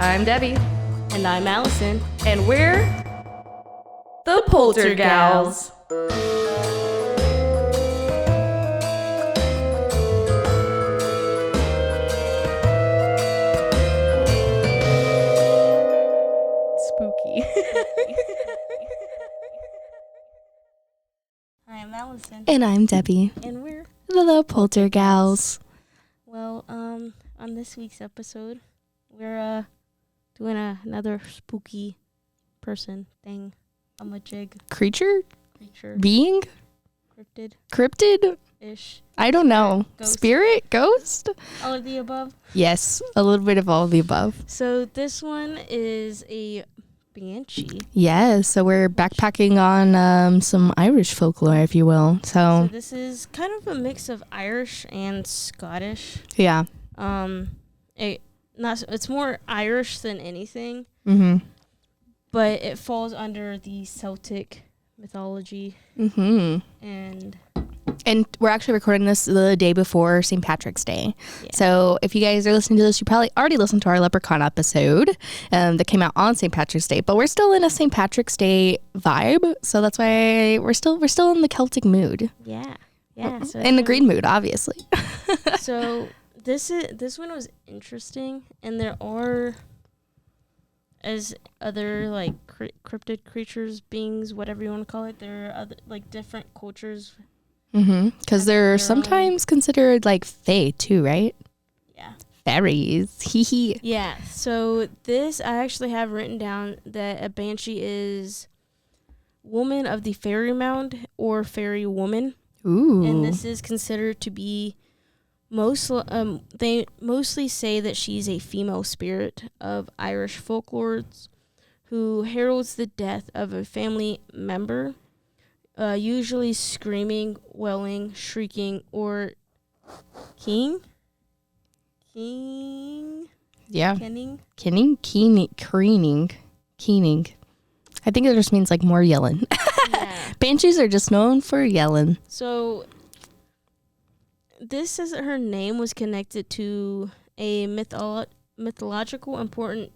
I'm Debbie. And I'm Alison. And we're the Poltergals. Spooky. I'm Alison. And I'm Debbie. And we're the Poltergals. Well, on this week's episode, we're doing another spooky person thing. A jig. Creature? Creature. Being? Cryptid. Cryptid-ish? I don't know. Ghost. Spirit? Ghost? All of the above. Yes, a little bit of all of the above. So this one is a Banshee. Yes, so we're backpacking on some Irish folklore, if you will. So this is kind of a mix of Irish and Scottish. Yeah. It's more Irish than anything. Mm-hmm. But it falls under the Celtic mythology. Mm-hmm. And we're actually recording this the day before St. Patrick's Day. Yeah. So if you guys are listening to this, you probably already listened to our Leprechaun episode that came out on St. Patrick's Day. But we're still in a St. Patrick's Day vibe. So that's why we're still in the Celtic mood. Yeah. So in the green mood, obviously. So this one was interesting. And there are... as other like cryptid creatures, beings, whatever you want to call it, there are other like different cultures. Mm-hmm. Because they're sometimes considered like fae too, right? Yeah. Fairies. Hee hee. Yeah. So this I actually have written down that a banshee is woman of the fairy mound or fairy woman. Ooh. And this is considered to be they mostly say that she's a female spirit of Irish folklore who heralds the death of a family member, usually screaming, wailing, shrieking, or keening. Yeah. Keening. I think it just means like more yelling. Yeah. Banshees are just known for yelling. So this says that her name was connected to a mythological important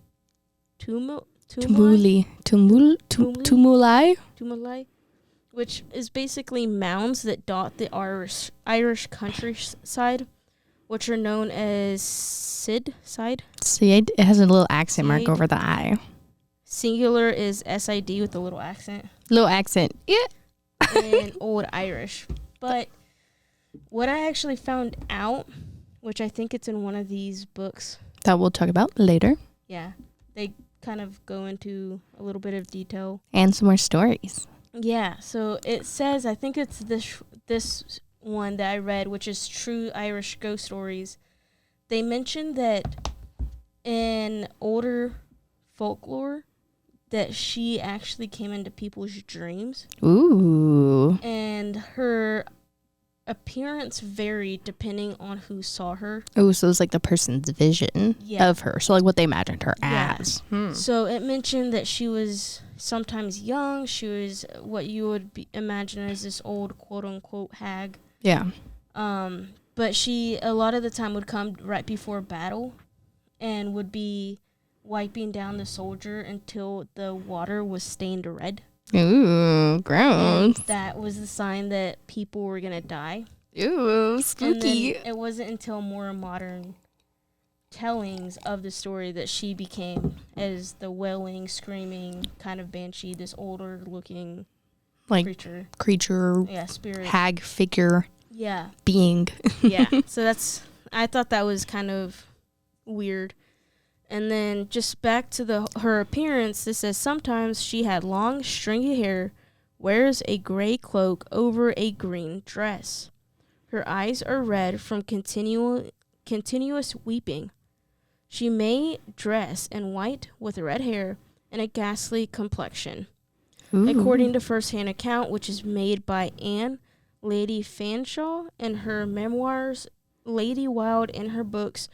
tumuli, which is basically mounds that dot the Irish countryside, which are known as Sid. It has a little accent mark over the I. Singular is SID with a little accent. Yeah. In Old Irish. But what I actually found out, which I think it's in one of these books. That we'll talk about later. Yeah. They kind of go into a little bit of detail. And some more stories. Yeah. So it says, I think it's this one that I read, which is True Irish Ghost Stories. They mentioned that in older folklore, that she actually came into people's dreams. Ooh. And her appearance varied depending on who saw her. Oh, so it was like the person's vision of her. So like what they imagined her as. So it mentioned that she was sometimes young. She was what you would imagine as this old quote-unquote hag. Yeah. But she, a lot of the time, would come right before battle and would be wiping down the soldier until the water was stained red. Ooh, gross. And that was the sign that people were going to die. Ooh, spooky. And then it wasn't until more modern tellings of the story that she became as the wailing, screaming kind of banshee, this older looking like creature. Yeah, spirit. Hag figure. Yeah. Being. Yeah. So I thought that was kind of weird. And then just back to her appearance, this says sometimes she had long, stringy hair, wears a gray cloak over a green dress. Her eyes are red from continuous weeping. She may dress in white with red hair and a ghastly complexion. Ooh. According to first-hand account, which is made by Anne, Lady Fanshawe, in her memoirs, Lady Wilde in her books,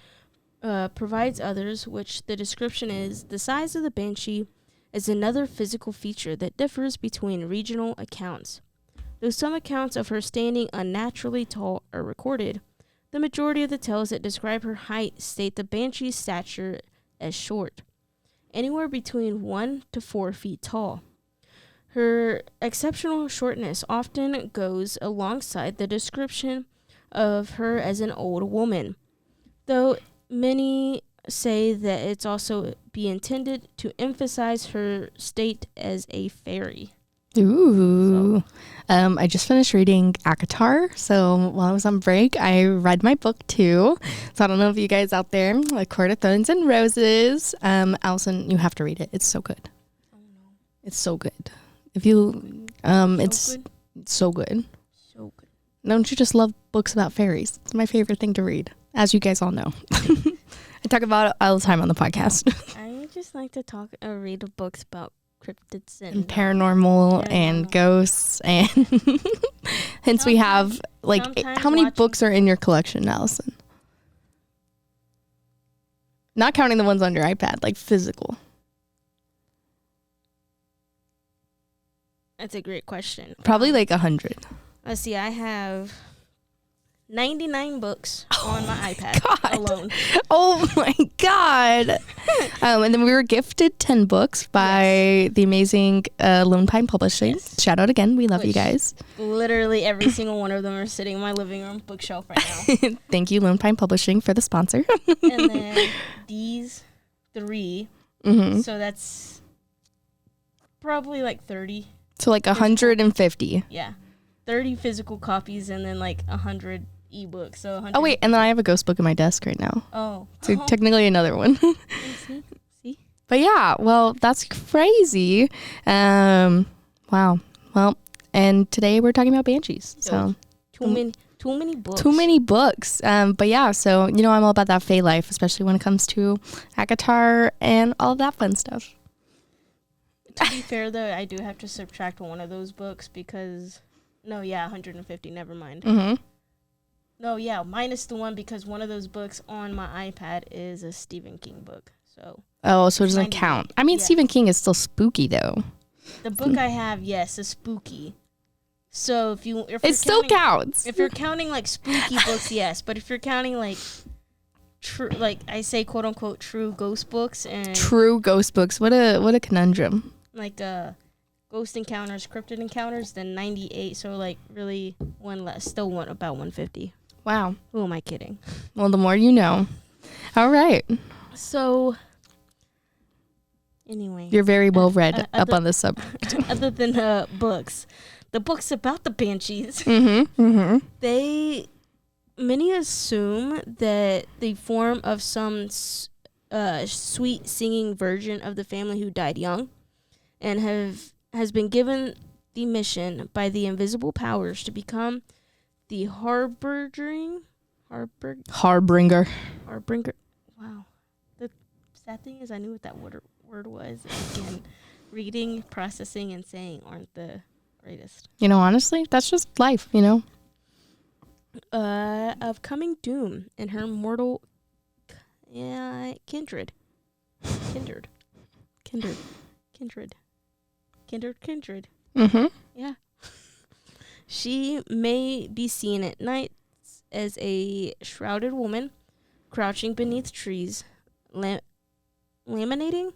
provides others, which the description is, the size of the banshee is another physical feature that differs between regional accounts. Though some accounts of her standing unnaturally tall are recorded, the majority of the tales that describe her height state the banshee's stature as short. anywhere between 1 to 4 feet tall. Her exceptional shortness often goes alongside the description of her as an old woman, though many say that it's also be intended to emphasize her state as a fairy. Ooh. I just finished reading ACOTAR, so while I was on break, I read my book too. So I don't know if you guys out there, like Court of Thorns and Roses. Alison, you have to read it. It's so good. Oh no. It's so good. If you, it's so good. So good. Don't you just love books about fairies? It's my favorite thing to read, as you guys all know. I talk about it all the time on the podcast. I just like to read books about cryptids and paranormal and ghosts, and hence we have like how many books are in your collection, Allison? Not counting the ones on your iPad, like physical. That's a great question. Probably like 100. Let's see, I have 99 books on my iPad alone. Oh my God. And then we were gifted 10 books by the amazing Lone Pine Publishing. Yes. Shout out again. We love you guys. Literally every single one of them are sitting in my living room bookshelf right now. Thank you, Lone Pine Publishing, for the sponsor. And then these 3. Mm-hmm. So that's probably like 30. So like 150. Yeah. 30 physical copies and then like 100 ebooks. So 100. Oh wait, and then I have a ghost book in my desk right now. Oh. So technically another one. See? But yeah, well, that's crazy. Wow. Well, and today we're talking about banshees. So too many books. Too many books. But yeah, so you know I'm all about that fae life, especially when it comes to ACOTAR and all of that fun stuff. To be fair though, I do have to subtract one of those books because 150, never mind. Mm-hmm. No, yeah, minus the one because one of those books on my iPad is a Stephen King book. So it doesn't count. I mean, yeah. Stephen King is still spooky though. The book I have, yes, is spooky. So if still counts. If you're counting like spooky books, yes, but if you're counting like true, like I say, quote unquote, true ghost books and true ghost books, what a conundrum. Like ghost encounters, cryptid encounters, then 98. So like really one less, still one about 150. Wow. Who am I kidding? Well, the more you know. All right. So, anyway. You're very well read up on this subject. Other than books. The books about the banshees. Mm-hmm. Mm-hmm. Many assume that they form of some sweet singing version of the family who died young and has been given the mission by the invisible powers to become the harbinger. Wow. The sad thing is I knew what that word was. And again, reading, processing, and saying aren't the greatest. You know, honestly, that's just life, you know? Of coming doom and her mortal kindred. Mm-hmm. Yeah. She may be seen at night as a shrouded woman crouching beneath trees, laminating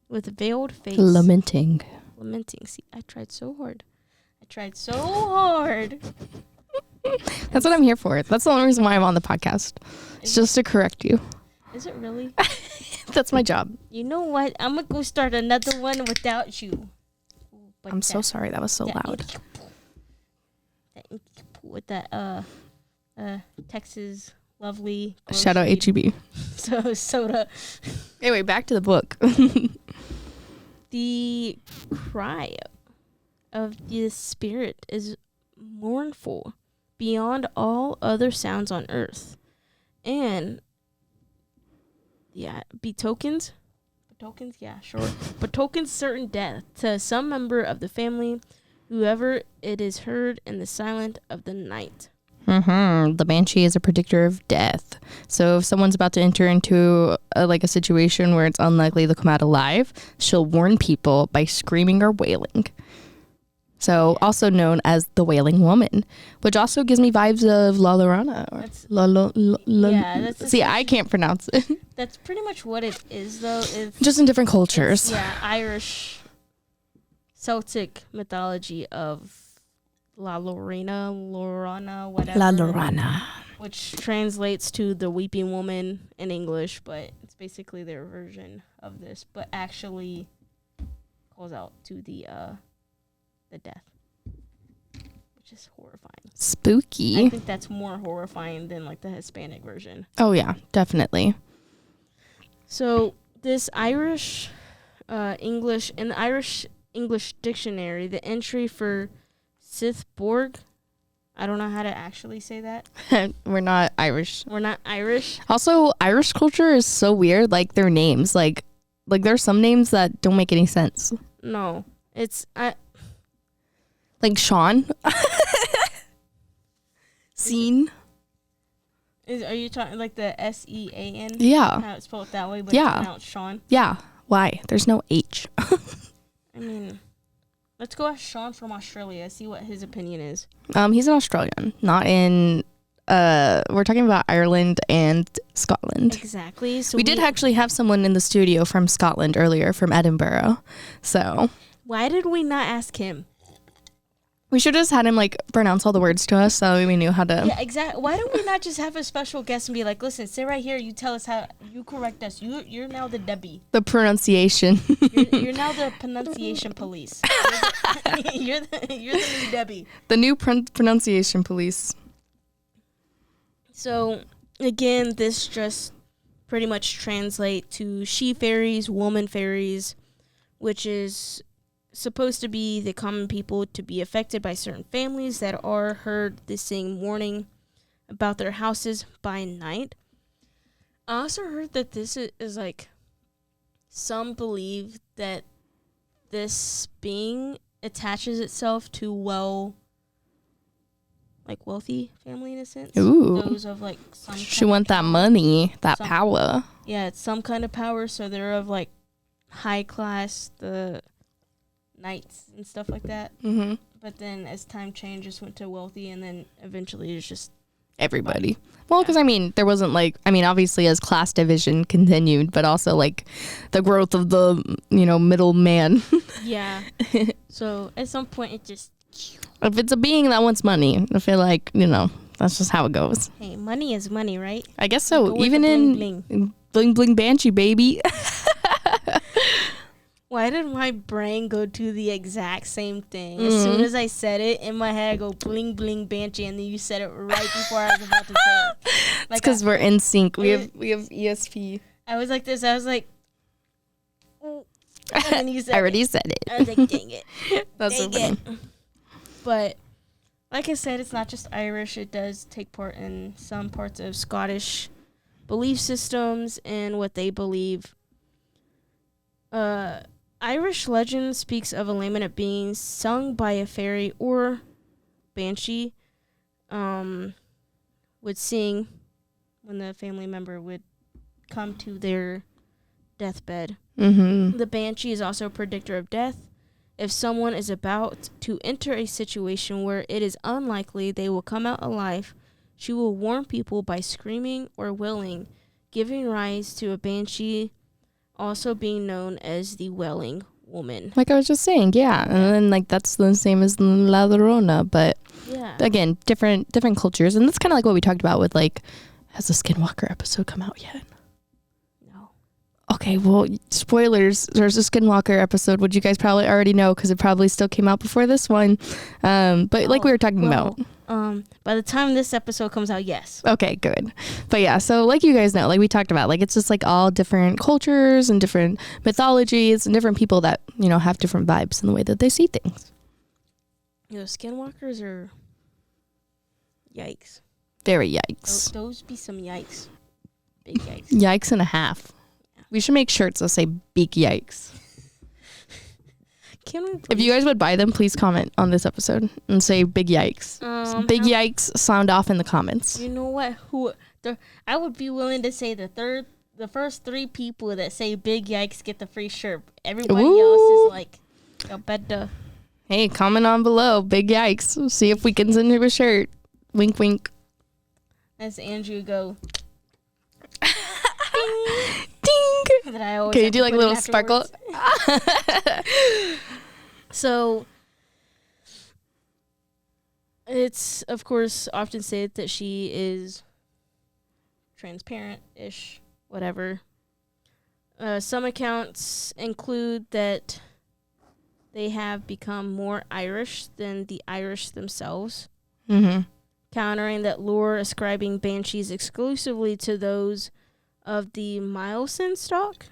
with veiled face. Lamenting. See, I tried so hard. That's what I'm here for. That's the only reason why I'm on the podcast. It's just to correct you. Is it really? That's my job. You know what? I'm going to go start another one without you. I'm so sorry. That was so loud. With that Texas lovely shout out HEB. Soda. Anyway, back to the book. The cry of the spirit is mournful beyond all other sounds on earth, and betokens certain death to some member of the family, whoever it is heard in the silence of the night. Mm-hmm. The banshee is a predictor of death. So if someone's about to enter into a situation where it's unlikely they'll come out alive, she'll warn people by screaming or wailing. So also known as the Wailing Woman, which also gives me vibes of La Llorona. See, I can't pronounce it. That's pretty much what it is, though. It's just in different cultures. Yeah, Irish Celtic mythology of Llorona, whatever. La Llorona. Which translates to the weeping woman in English, but it's basically their version of this, but actually calls out to the death, which is horrifying. Spooky. I think that's more horrifying than like the Hispanic version. Oh yeah, definitely. So this Irish English, in the Irish English dictionary, the entry for Sithborg, I don't know how to actually say that. We're not Irish. We're not Irish. Also, Irish culture is so weird. Like their names, like there's some names that don't make any sense. No, it's like Sean. Scene. Are you talking like the SEAN? Yeah. How it's spelled that way, but yeah. it's pronounced Sean. Yeah. Why? There's no H. I mean, let's go ask Sean from Australia, see what his opinion is. He's an Australian, not in we're talking about Ireland and Scotland. Exactly. So we did actually have someone in the studio from Scotland earlier, from Edinburgh. So why did we not ask him? We should have just had him like pronounce all the words to us so we knew how to. Yeah, exactly. Why don't we not just have a special guest and be like, listen, sit right here, you tell us how, you correct us. You're now the Debbie. The pronunciation. You're now the pronunciation police. You're the new Debbie. The new pronunciation police. So, again, this just pretty much translate to she fairies, woman fairies, which is supposed to be the common people to be affected by certain families that are heard to sing warning about their houses by night. I also heard that this is like, some believe that this being attaches itself to wealthy family in a sense. Ooh. Those of like some She want that money, that power. Yeah, it's some kind of power, so they're of like high class, the knights and stuff like that. Mm-hmm. But then as time changes, went to wealthy, and then eventually it's just everybody. Well, because I mean, there wasn't like, I mean, obviously as class division continued, but also like the growth of the, middle man. Yeah. So at some point it just, if it's a being that wants money, I feel like, that's just how it goes. hey, money is money, right? I guess so. Go with Even the in bling bling Banshee, baby. Why did my brain go to the exact same thing? As soon as I said it, in my head I go bling bling Banshee, and then you said it right before I was about to say it. It's because we're in sync. We have ESP. I was like this. I was like, and then you said I already said it. I was like, dang it. That's so dang funny. it. But like I said, it's not just Irish. It does take part in some parts of Scottish belief systems and what they believe. Irish legend speaks of a lament being sung by a fairy or banshee, would sing when the family member would come to their deathbed. Mm-hmm. The banshee is also a predictor of death. If someone is about to enter a situation where it is unlikely they will come out alive, she will warn people by screaming or wailing, giving rise to a banshee, also being known as the Wailing Woman. Like I was just saying, yeah. And then like that's the same as La Llorona, but Yeah. again, different cultures. And that's kind of like what we talked about with like, has the Skinwalker episode come out yet? No. Okay, well, spoilers. There's a Skinwalker episode, which you guys probably already know because it probably still came out before this one. But like we were talking about. By the time this episode comes out, yes. Okay, good. But yeah, so like you guys know, like we talked about, like it's just like all different cultures and different mythologies and different people that, have different vibes in the way that they see things. Skinwalkers are yikes. Very yikes. Those be some yikes. Big yikes. Yikes and a half. We should make shirts that say big yikes. Can we If you guys would buy them, please comment on this episode and say big yikes. Big yikes, sound off in the comments. You know what? I would be willing to say the first 3 people that say big yikes get the free shirt. Everybody else is like, you better. Hey, comment on below. Big yikes. See if we can send you a shirt. Wink, wink. As Andrew go. Ding. That I always Can you have do to like a put in little sparkle? afterwards. So, it's, of course, often said that she is transparent-ish, whatever. Some accounts include that they have become more Irish than the Irish themselves, countering that lore ascribing banshees exclusively to those of the Milesen stock.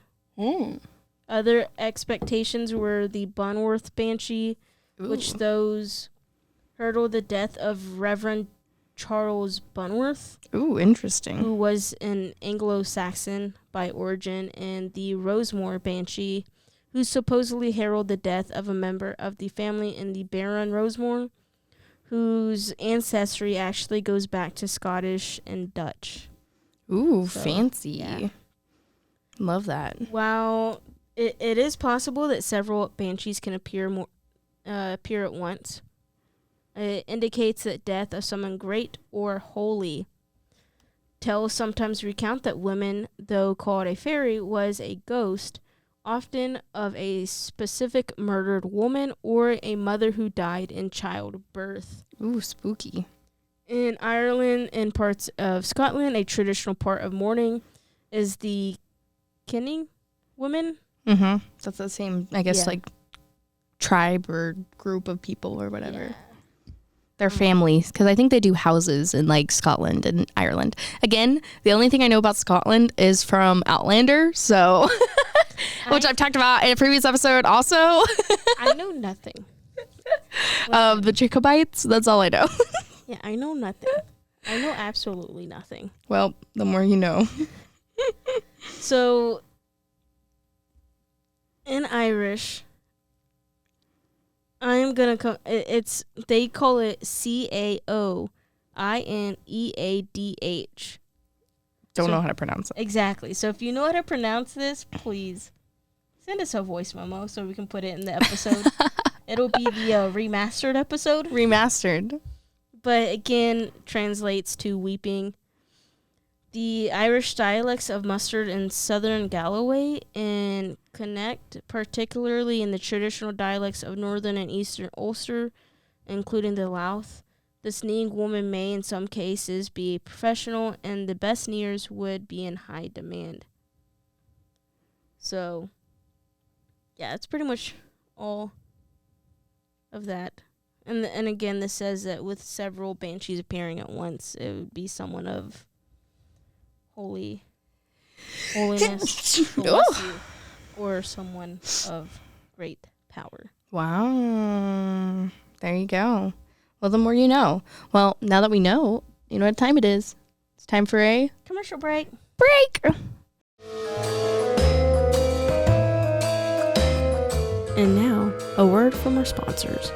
Other expectations were the Bunworth Banshee, which those heralded the death of Reverend Charles Bunworth. Ooh, interesting. Who was an Anglo-Saxon by origin, and the Rosemore Banshee, who supposedly heralded the death of a member of the family in the Baron Rosemore, whose ancestry actually goes back to Scottish and Dutch. Ooh, So, fancy. yeah. Love that. While it is possible that several banshees can appear at once, it indicates that death of someone great or holy. Tales sometimes recount that women, though called a fairy, was a ghost, often of a specific murdered woman or a mother who died in childbirth. Ooh, spooky. In Ireland and parts of Scotland, a traditional part of mourning is the kinning woman. That's the same, I guess, like tribe or group of people or whatever. Yeah. Their families, because I think they do houses in like Scotland and Ireland. Again, the only thing I know about Scotland is from Outlander, so which I've talked about in a previous episode also. I know nothing. The Jacobites, that's all I know. Yeah, I know nothing. I know absolutely nothing. Well, the more you know. So, in Irish, I'm gonna come. They call it Caoineadh. Don't know how to pronounce it. Exactly. So if you know how to pronounce this, please send us a voice memo so we can put it in the episode. It'll be the remastered episode. Remastered. But again, translates to weeping. The Irish dialects of Mustard and Southern Galloway and connect, particularly in the traditional dialects of Northern and Eastern Ulster, including the Louth. The sneeing woman may, in some cases, be a professional, and the best sneers would be in high demand. So, yeah, that's pretty much all of that. And again, this says that with several banshees appearing at once, it would be someone of holiness, or someone of great power. Wow. There you go. Well, the more you know. Well, now that we know, you know what time it is. It's time for a Commercial break. And now, a word from our sponsors.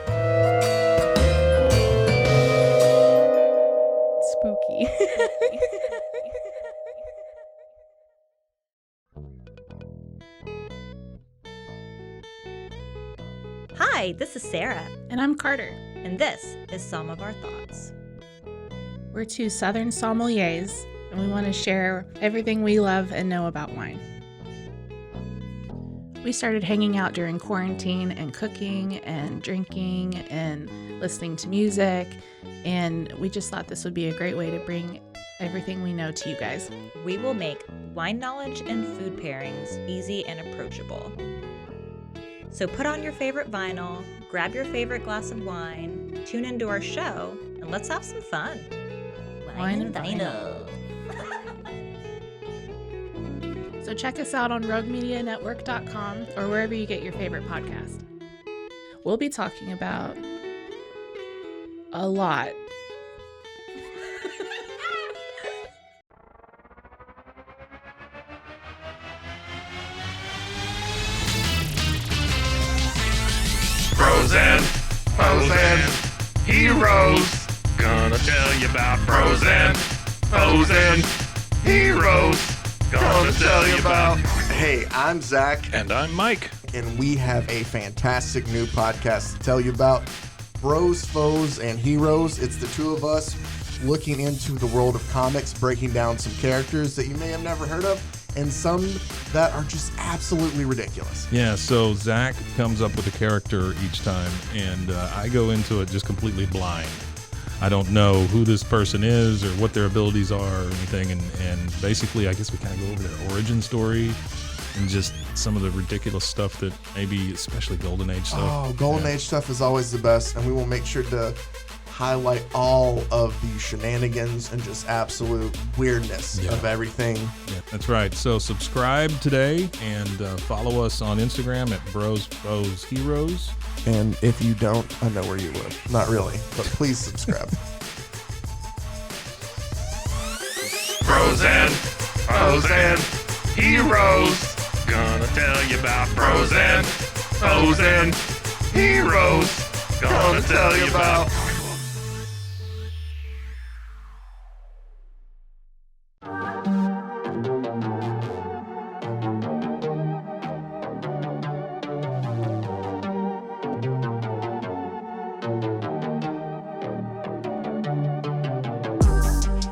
Spooky. Hi, this is Sarah, And I'm Carter. and this is Some of Our Thoughts. We're two Southern sommeliers, and we want to share everything we love and know about wine. We started hanging out during quarantine and cooking and drinking and listening to music, and we just thought this would be a great way to bring everything we know to you guys. We will make wine knowledge and food pairings easy and approachable. So put on your favorite vinyl, grab your favorite glass of wine, tune into our show, and let's have some fun. Wine and vinyl. So check us out on roguemedianetwork.com or wherever you get your favorite podcast. We'll be talking about a lot. Frozen heroes. Gonna tell you about frozen heroes. Gonna tell you about. Hey, I'm Zach. And I'm Mike. and we have a fantastic new podcast to tell you about. Bros, Foes, and Heroes. It's the two of us looking into the world of comics, breaking down some characters that you may have never heard of, and some that are just absolutely ridiculous. Yeah, so Zach comes up with a character each time, and I go into it just completely blind. I don't know who this person is or what their abilities are or anything, and basically I guess we kind of go over their origin story and just some of the ridiculous stuff that maybe, especially Golden Age stuff. Oh, Golden Age stuff is always the best, and we will make sure to highlight all of the shenanigans and just absolute weirdness of everything. Yeah, that's right. So subscribe today and follow us on Instagram at Bros, Foes, Heroes. And if you don't, I know where you live. Not really, but please subscribe. Bros and Foes and Heroes. Gonna tell you about Bros and Foes and Heroes. Gonna tell you about.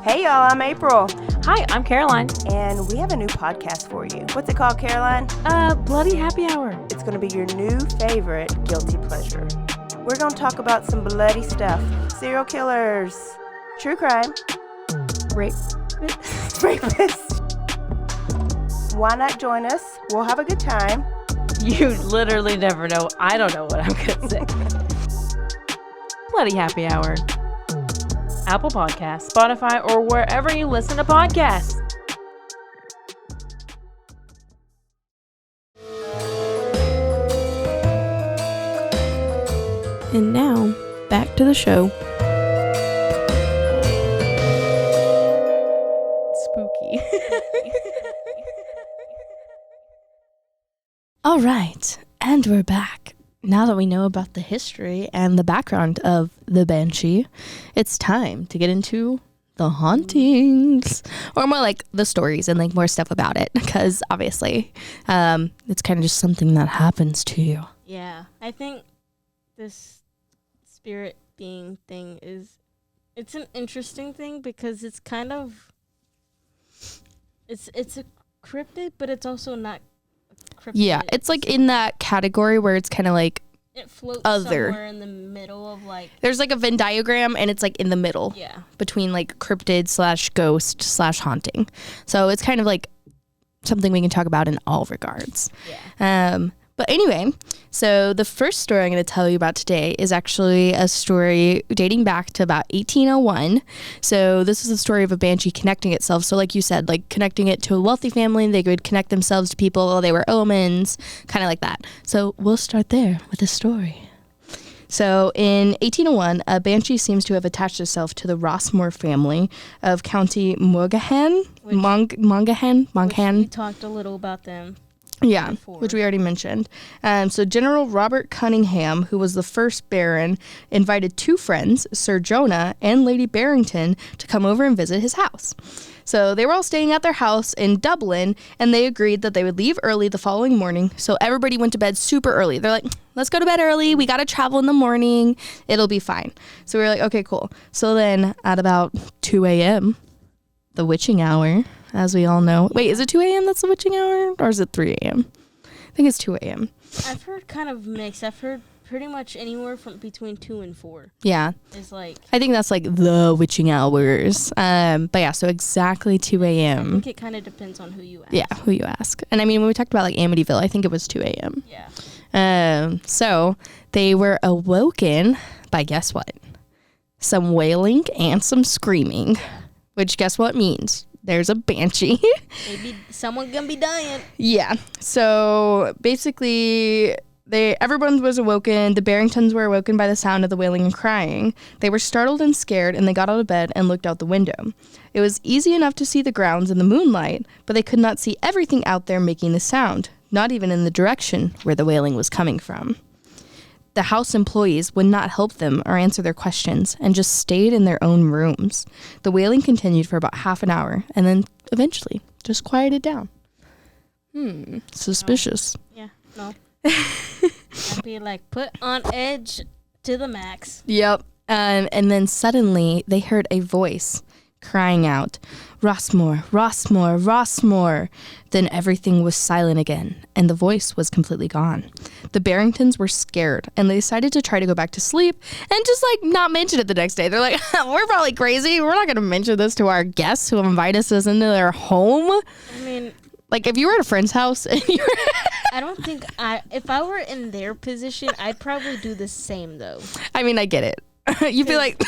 Hey y'all, I'm April, Hi, I'm Caroline. and we have a new podcast for you. What's it called, Caroline? Bloody Happy Hour. It's going to be your new favorite guilty pleasure. We're going to talk about some bloody stuff. Serial killers, true crime, Rape. rapists. Why not join us? We'll have a good time. You literally never know. I don't know what I'm going to say. Bloody Happy Hour. Apple Podcasts, Spotify, or wherever you listen to podcasts. And now, back to the show. Spooky. All right, and we're back. Now that we know about the history and the background of the Banshee, it's time to get into the hauntings, or more like the stories and like more stuff about it, because obviously it's kind of just something that happens to you. Yeah, I think this spirit being thing it's an interesting thing because it's kind of it's a cryptid, but it's also not a cryptid. Yeah, it's like in that category where it's kind of like it floats other. somewhere in the middle of like there's like a Venn diagram and it's like in the middle between like cryptid / ghost / haunting. So it's kind of like something we can talk about in all regards. Yeah. But anyway, so the first story I'm going to tell you about today is actually a story dating back to about 1801. So this is the story of a banshee connecting itself. So like you said, like connecting it to a wealthy family, they would connect themselves to people while they were omens, kind of like that. So we'll start there with the story. So in 1801, a banshee seems to have attached itself to the Rossmore family of County Monaghan. Monaghan. We talked a little about them. Yeah, before. which we already mentioned. So General Robert Cunningham, who was the first Baron, invited two friends, Sir Jonah and Lady Barrington, to come over and visit his house. So they were all staying at their house in Dublin, and they agreed that they would leave early the following morning. So everybody went to bed super early. They're like, let's go to bed early. We got to travel in the morning. It'll be fine. So we were like, okay, cool. So then at about 2 a.m., the witching hour, as we all know. Wait, is it 2 a.m. that's the witching hour? Or is it 3 a.m.? I think it's 2 a.m. I've heard kind of mixed. I've heard pretty much anywhere from between 2 and 4. Yeah. Is like. I think that's like the witching hours. But yeah, so exactly 2 a.m. I think it kind of depends on who you ask. Yeah, who you ask. And I mean, when we talked about like Amityville, I think it was 2 a.m. Yeah. So they were awoken by, guess what? Some wailing and some screaming. Which guess what means? There's a banshee. Maybe someone gonna be dying. Yeah. So basically, everyone was awoken. The Barringtons were awoken by the sound of the wailing and crying. They were startled and scared, and they got out of bed and looked out the window. It was easy enough to see the grounds in the moonlight, but they could not see everything out there making the sound, not even in the direction where the wailing was coming from. The house employees would not help them or answer their questions and just stayed in their own rooms. The wailing continued for about half an hour and then eventually just quieted down. Suspicious. Yeah, no. I'd be like put on edge to the max. Yep. And then suddenly they heard a voice crying out, Rossmore, Rossmore, Rossmore. Then everything was silent again, and the voice was completely gone. The Barringtons were scared, and they decided to try to go back to sleep and just like not mention it the next day. They're like, we're probably crazy. We're not going to mention this to our guests who invite us into their home. I mean, like if you were at a friend's house and you were I don't think if I were in their position, I'd probably do the same though. I mean, I get it. You'd be like,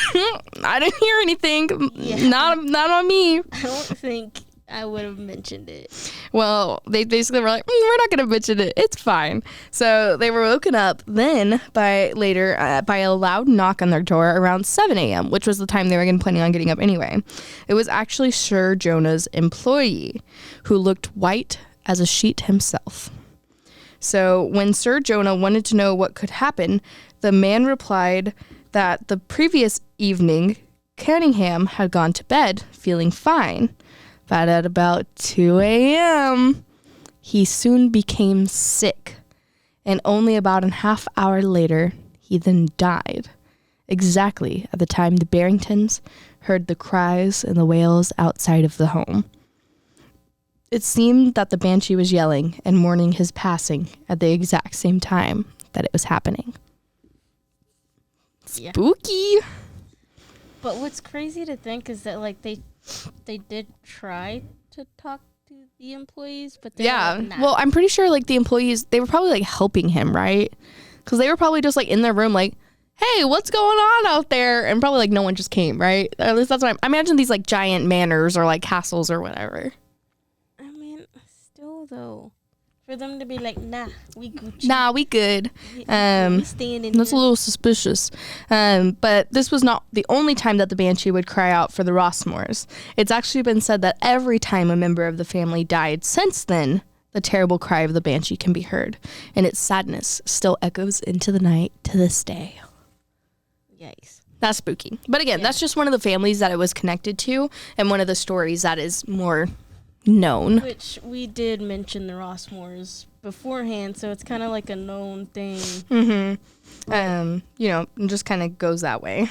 I didn't hear anything. Yeah. Not on me. I don't think I would have mentioned it. Well, they basically were like, we're not going to mention it. It's fine. So they were woken up then by a loud knock on their door around 7 a.m., which was the time they were planning on getting up anyway. It was actually Sir Jonah's employee who looked white as a sheet himself. So when Sir Jonah wanted to know what could happen, the man replied that the previous evening, Cunningham had gone to bed feeling fine, but at about 2 a.m., he soon became sick, and only about a half hour later, he then died, exactly at the time the Barringtons heard the cries and the wails outside of the home. It seemed that the Banshee was yelling and mourning his passing at the exact same time that it was happening. Yeah. Spooky. But what's crazy to think is that like they did try to talk to the employees, but they were like, nah. Well, I'm pretty sure like the employees, they were probably like helping him, right? Because they were probably just like in their room like, hey, what's going on out there? And probably like no one just came, right? At least that's what I imagine these like giant manors or like castles or whatever. I mean, still though, for them to be like, nah, we Gucci. Nah, we good. We staying in That's a here. little suspicious. But this was not the only time that the Banshee would cry out for the Rossmores. It's actually been said that every time a member of the family died since then, the terrible cry of the Banshee can be heard, and its sadness still echoes into the night to this day. Yikes. That's spooky. But again, that's just one of the families that it was connected to, and one of the stories that is more known. Which we did mention the Rossmores beforehand, so it's kind of like a known thing. Mm-hmm. It just kind of goes that way.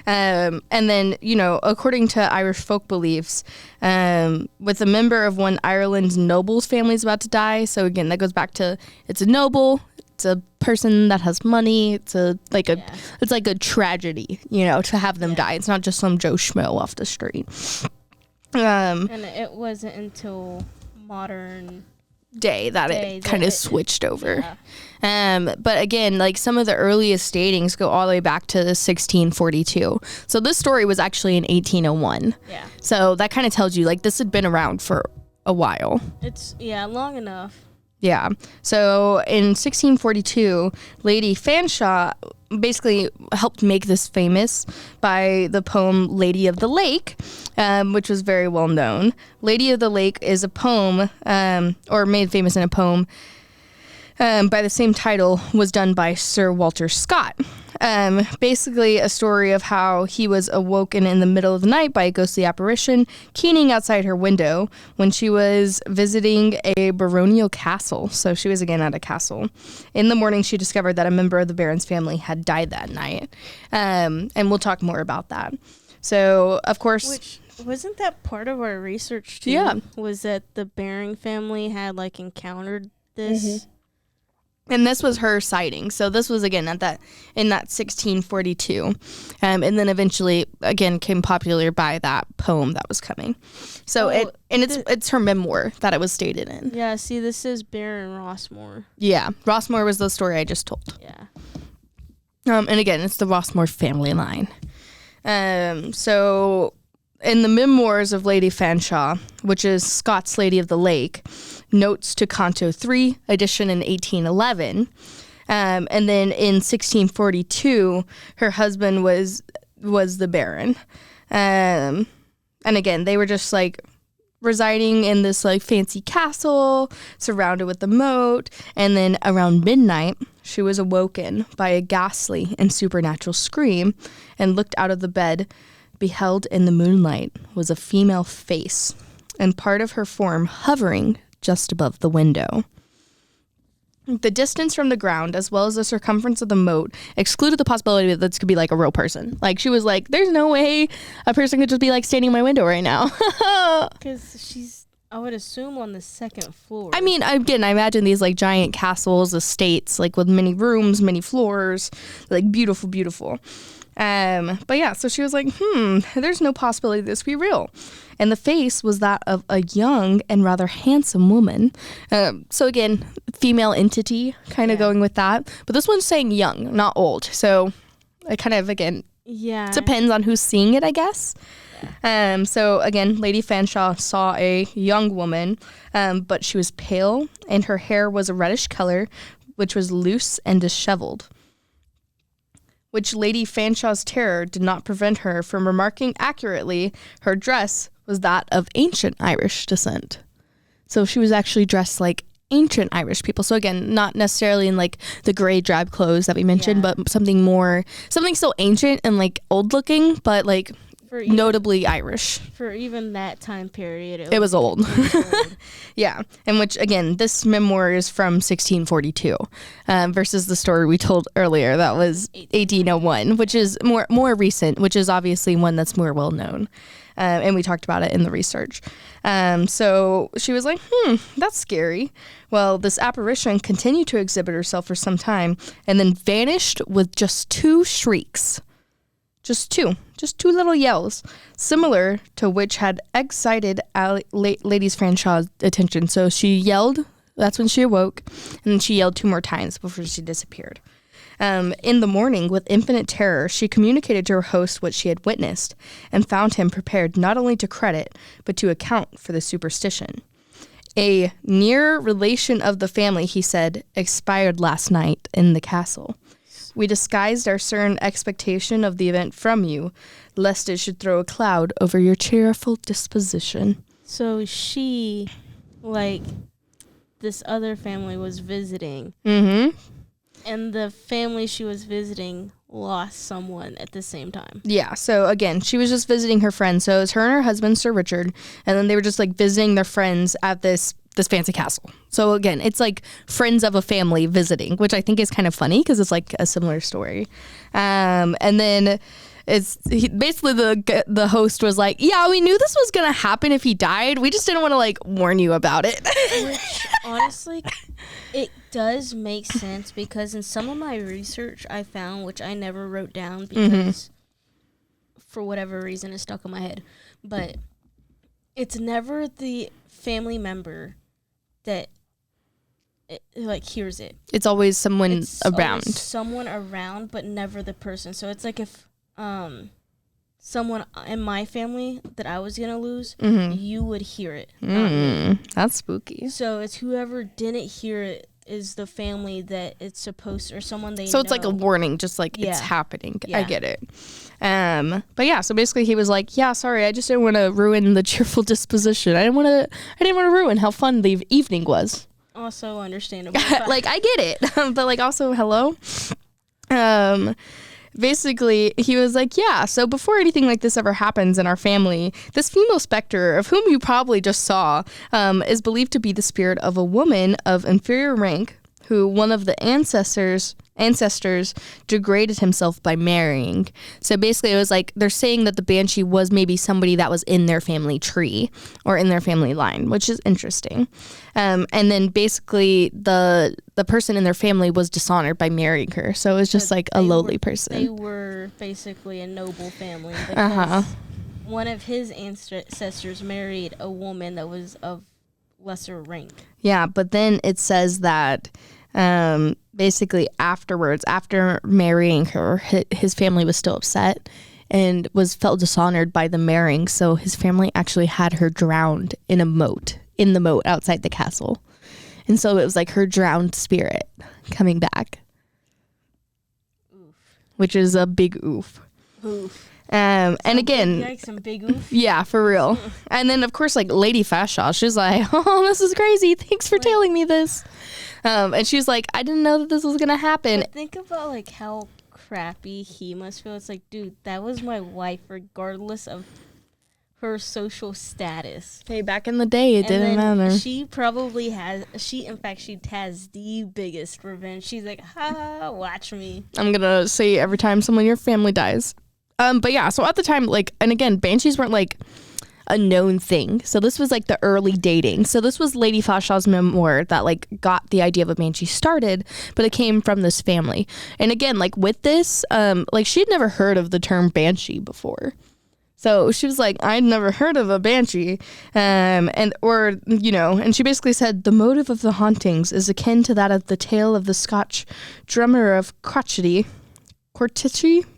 And then, according to Irish folk beliefs, with a member of one Ireland's nobles family is about to die. So again, that goes back to it's a noble, it's a person that has money. It's it's like a tragedy, to have them die. It's not just some Joe Schmo off the street. And it wasn't until modern day that it kind of switched over. Yeah. But again, like some of the earliest datings go all the way back to 1642. So this story was actually in 1801. Yeah. So that kind of tells you like this had been around for a while. It's long enough. Yeah. So in 1642, Lady Fanshawe basically helped make this famous by the poem Lady of the Lake, which was very well known. Lady of the Lake is a poem, or made famous in a poem by the same title, was done by Sir Walter Scott. Basically a story of how he was awoken in the middle of the night by a ghostly apparition keening outside her window when she was visiting a baronial castle. So she was again at a castle. In the morning, she discovered that a member of the Baron's family had died that night. And we'll talk more about that. So, of course... Which, wasn't that part of our research, too? Yeah. Was that the Baring family had, encountered this... Mm-hmm. And this was her sighting. So this was, again, in that 1642. And then eventually, again, came popular by that poem that was coming. So it's her memoir that it was stated in. Yeah, see, this is Baron Rossmore. Yeah. Rossmore was the story I just told. Yeah. And again, it's the Rossmore family line. So in the memoirs of Lady Fanshawe, which is Scott's Lady of the Lake, notes to Canto 3, edition in 1811. And then in 1642, her husband was the Baron. And again, they were just residing in this fancy castle surrounded with the moat. And then around midnight, she was awoken by a ghastly and supernatural scream and looked out of the bed. Beheld in the moonlight was a female face and part of her form hovering just above the window. The distance from the ground, as well as the circumference of the moat, excluded the possibility that this could be like a real person. Like, she was like, there's no way a person could just be like standing in my window right now. Because she's, I would assume, on the second floor. I mean, again, I imagine these like giant castles, estates, like with many rooms, many floors, like beautiful, beautiful. But yeah, so she was like, there's no possibility this could be real. And the face was that of a young and rather handsome woman. So again, female entity, kind of going with that. But this one's saying young, not old. So it kind of, again, depends on who's seeing it, I guess. So again, Lady Fanshawe saw a young woman, but she was pale and her hair was a reddish color, which was loose and disheveled. Which Lady Fanshawe's terror did not prevent her from remarking accurately her dress was that of ancient Irish descent. So she was actually dressed like ancient Irish people. So again, not necessarily in like the gray drab clothes that we mentioned, but something still ancient and like old looking, but like notably Irish. For even that time period, it was old. Yeah. And which, again, this memoir is from 1642 versus the story we told earlier that was 1801, which is more recent, which is obviously one that's more well known. And we talked about it in the research. So she was like, that's scary. Well, this apparition continued to exhibit herself for some time and then vanished with just 2 shrieks. Just two little yells, similar to which had excited Lady Fanshawe's attention. So she yelled, that's when she awoke, and then she yelled 2 more times before she disappeared. In the morning, with infinite terror, she communicated to her host what she had witnessed, and found him prepared not only to credit, but to account for the superstition. A near relation of the family, he said, expired last night in the castle. We disguised our certain expectation of the event from you, lest it should throw a cloud over your cheerful disposition. So she, like, this other family was visiting. Mm-hmm. And the family she was visiting lost someone at the same time. Yeah, so again, she was just visiting her friends. So it was her and her husband, Sir Richard, and then they were just, like, visiting their friends at this fancy castle. So again, it's like friends of a family visiting, which I think is kind of funny because it's like a similar story. And then basically the host was like, yeah, we knew this was going to happen if he died. We just didn't want to like warn you about it. Which honestly, it does make sense because in some of my research I found, which I never wrote down because for whatever reason it stuck in my head, but it's never the family member that hears it. It's always someone around. Always someone around, but never the person. So it's like if someone in my family that I was gonna lose, you would hear it. Not me. That's spooky. So it's whoever didn't hear it is the family that it's supposed to, or someone they know. So it's like a warning, just like it's happening. Yeah. I get it. But yeah, so basically he was like, yeah, sorry, I just didn't want to ruin the cheerful disposition. I didn't want to ruin how fun the evening was. Also understandable. Like, I get it. But like also, hello. Basically, he was like, yeah, so before anything like this ever happens in our family, this female specter, of whom you probably just saw, is believed to be the spirit of a woman of inferior rank who one of the ancestors degraded himself by marrying. So basically it was like they're saying that the Banshee was maybe somebody that was in their family tree or in their family line, which is interesting. And then basically the person in their family was dishonored by marrying her. So it was just like a lowly person. They were basically a noble family because one of his ancestors married a woman that was of lesser rank. Yeah, but then it says that basically afterwards, after marrying her, his family was still upset and felt dishonored by the marrying. So his family actually had her drowned in the moat outside the castle. And so it was like her drowned spirit coming back. Oof. Which is a big oof. Oof. And again, yikes, some big oof. Yeah, for real. And then of course, like Lady Fanshawe, she's like, "Oh, this is crazy. Thanks for telling me this." And she's like, "I didn't know that this was gonna happen." But think about like how crappy he must feel. It's like, dude, that was my wife, regardless of her social status. Hey, back in the day, it didn't matter. She probably has, she has the biggest revenge. She's like, ha, watch me. I'm going to say every time someone in your family dies. But yeah, so at the time, like, and again, banshees weren't like a known thing. So this was like the early dating. So this was Lady Fashaw's memoir that like got the idea of a banshee started, but it came from this family. And again, like with this, like she had never heard of the term banshee before. So she was like, I'd never heard of a banshee. And she basically said the motive of the hauntings is akin to that of the tale of the Scotch drummer of Cortichi.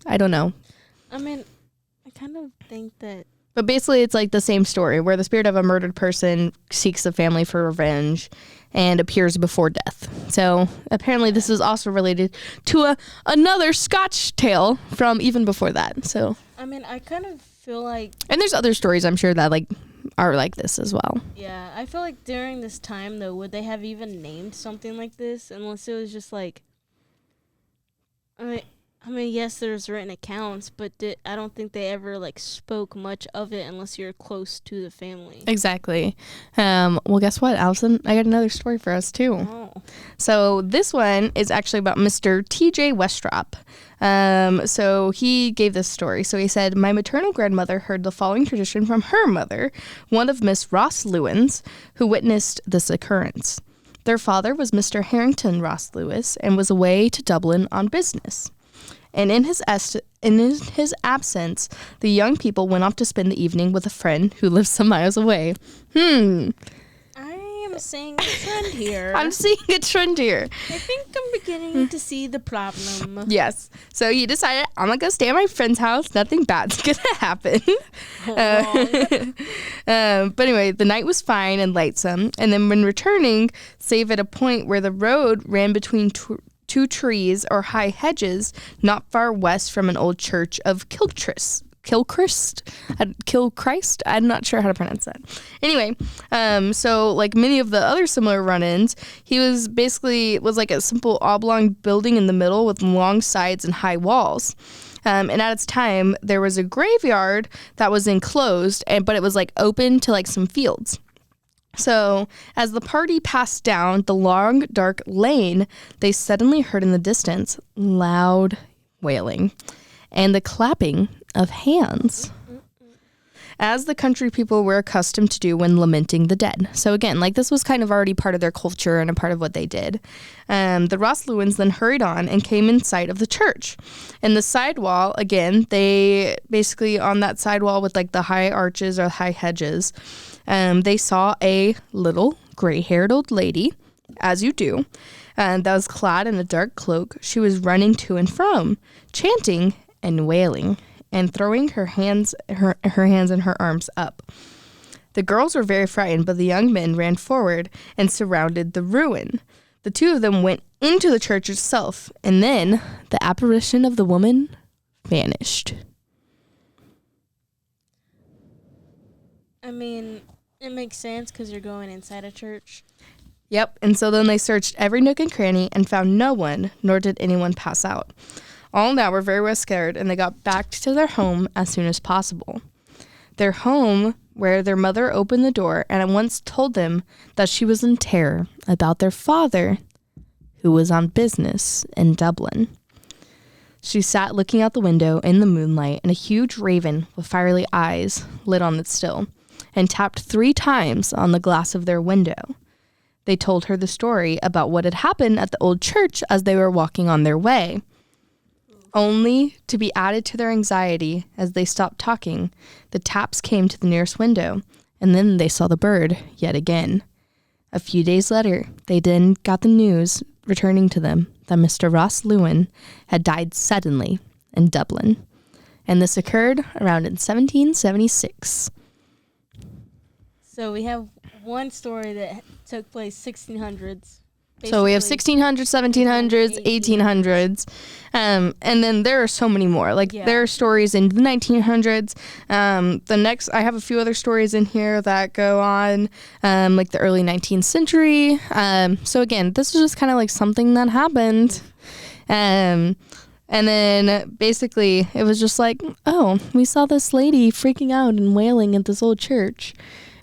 I don't know. I mean, I kind of think that. But basically, it's like the same story where the spirit of a murdered person seeks the family for revenge and appears before death. So apparently this is also related to another Scotch tale from even before that. So I mean, I kind of feel like... And there's other stories, I'm sure, that like are like this as well. Yeah, I feel like during this time, though, would they have even named something like this? Unless it was just like... I mean, yes, there's written accounts, but I don't think they ever, like, spoke much of it unless you're close to the family. Exactly. Well, guess what, Allison? I got another story for us, too. Oh. So this one is actually about Mr. T.J. Westrop. So he gave this story. So he said, my maternal grandmother heard the following tradition from her mother, one of Miss Ross Lewins, who witnessed this occurrence. Their father was Mr. Harrington Ross Lewis and was away to Dublin on business. And in his absence, the young people went off to spend the evening with a friend who lives some miles away. I am seeing a trend here. I'm seeing a trend here. I think I'm beginning to see the problem. Yes. So he decided, I'm going to go stay at my friend's house. Nothing bad's going to happen. But anyway, the night was fine and lightsome. And then when returning, save at a point where the road ran between two trees or high hedges not far west from an old church of Kilchrist. I'm not sure how to pronounce that. Anyway, so like many of the other similar run-ins, he was like a simple oblong building in the middle with long sides and high walls. And at its time, there was a graveyard that was enclosed, but it was like open to like some fields. So, as the party passed down the long, dark lane, they suddenly heard in the distance loud wailing and the clapping of hands, as the country people were accustomed to do when lamenting the dead. So again, like this was kind of already part of their culture and a part of what they did. The Ross Lewins then hurried on and came in sight of the church. And the sidewall, again, they basically on that sidewall with like the high arches or high hedges, they saw a little gray-haired old lady, as you do, that was clad in a dark cloak. She was running to and from, chanting and wailing, and throwing her hands and her arms up. The girls were very frightened, but the young men ran forward and surrounded the ruin. The two of them went into the church itself, and then the apparition of the woman vanished. I mean, it makes sense because you're going inside a church. Yep, and so then they searched every nook and cranny and found no one, nor did anyone pass out. All now were very well scared, and they got back to their home as soon as possible. Their home, where their mother opened the door and at once told them that she was in terror about their father, who was on business in Dublin. She sat looking out the window in the moonlight, and a huge raven with fiery eyes lit on it still, and tapped 3 times on the glass of their window. They told her the story about what had happened at the old church as they were walking on their way. Only to be added to their anxiety as they stopped talking, the taps came to the nearest window, and then they saw the bird yet again. A few days later, they then got the news returning to them that Mr. Ross Lewin had died suddenly in Dublin, and this occurred around in 1776. So we have one story that took place 1600s. So we have 1600s, 1700s, 1800s, and then there are so many more. Like there are stories in the 1900s. I have a few other stories in here that go on, like the early 19th century. So again, this is just kind of like something that happened. And then basically it was just like, oh, we saw this lady freaking out and wailing at this old church.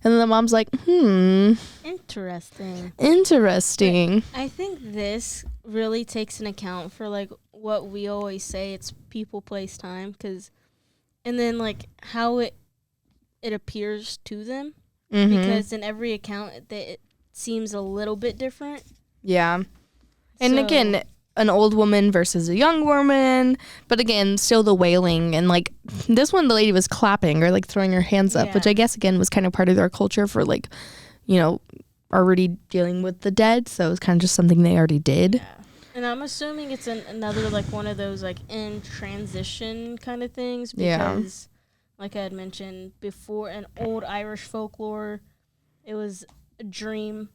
And then the mom's like, Interesting. Interesting. I think this really takes an account for, like, what we always say, it's people, place, time. And then, like, how it appears to them. Mm-hmm. Because in every account, it seems a little bit different. Yeah. And again, an old woman versus a young woman, but again, still the wailing. And like this one, the lady was clapping or like throwing her hands up, which I guess again was kind of part of their culture for like, you know, already dealing with the dead. So it was kind of just something they already did. Yeah. And I'm assuming it's another like one of those like in transition kind of things because like I had mentioned before, in old Irish folklore, it was a dream.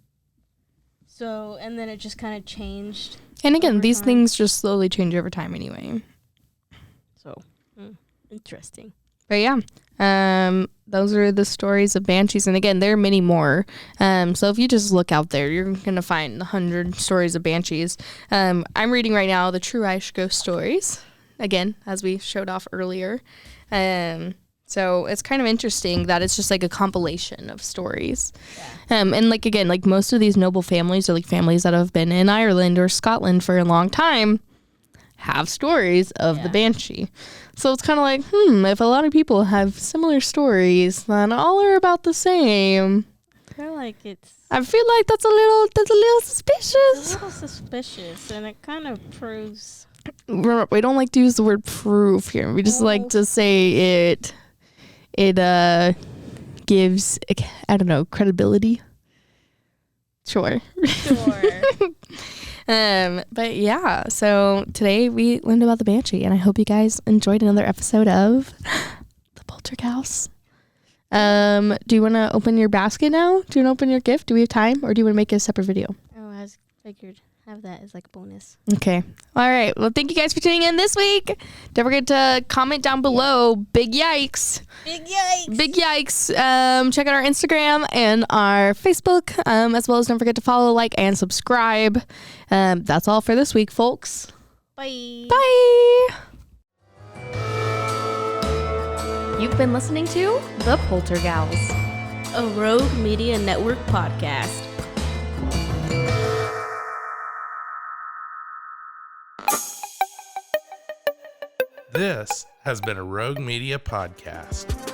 So, and then it just kind of changed. And again, these things just slowly change over time anyway. So, interesting. But yeah, those are the stories of banshees. And again, there are many more. So if you just look out there, you're going to find 100 stories of banshees. I'm reading right now the True Irish Ghost Stories, again, as we showed off earlier. So it's kind of interesting that it's just like a compilation of stories. Yeah. And like, again, like most of these noble families are like families that have been in Ireland or Scotland for a long time have stories of the Banshee. So it's kind of like, if a lot of people have similar stories, then all are about the same. I feel like I feel like that's a little suspicious. It's a little suspicious, and it kind of proves. We don't like to use the word proof here. We just like to say it gives, I don't know, credibility. Sure. But yeah, so today we learned about the Banshee, and I hope you guys enjoyed another episode of the Poltergeist. Do you want to open your basket now? Do you want to open your gift? Do we have time, or do you want to make a separate video? Oh, I figured have that as like a bonus. Okay. All right. Well, thank you guys for tuning in this week. Don't forget to comment down below. Big yikes. Big yikes. Big yikes. Check out our Instagram and our Facebook, as well as don't forget to follow, like, and subscribe. That's all for this week, folks. Bye. Bye. You've been listening to The Poltergeist, a Rogue Media Network podcast. This has been a Rogue Media podcast.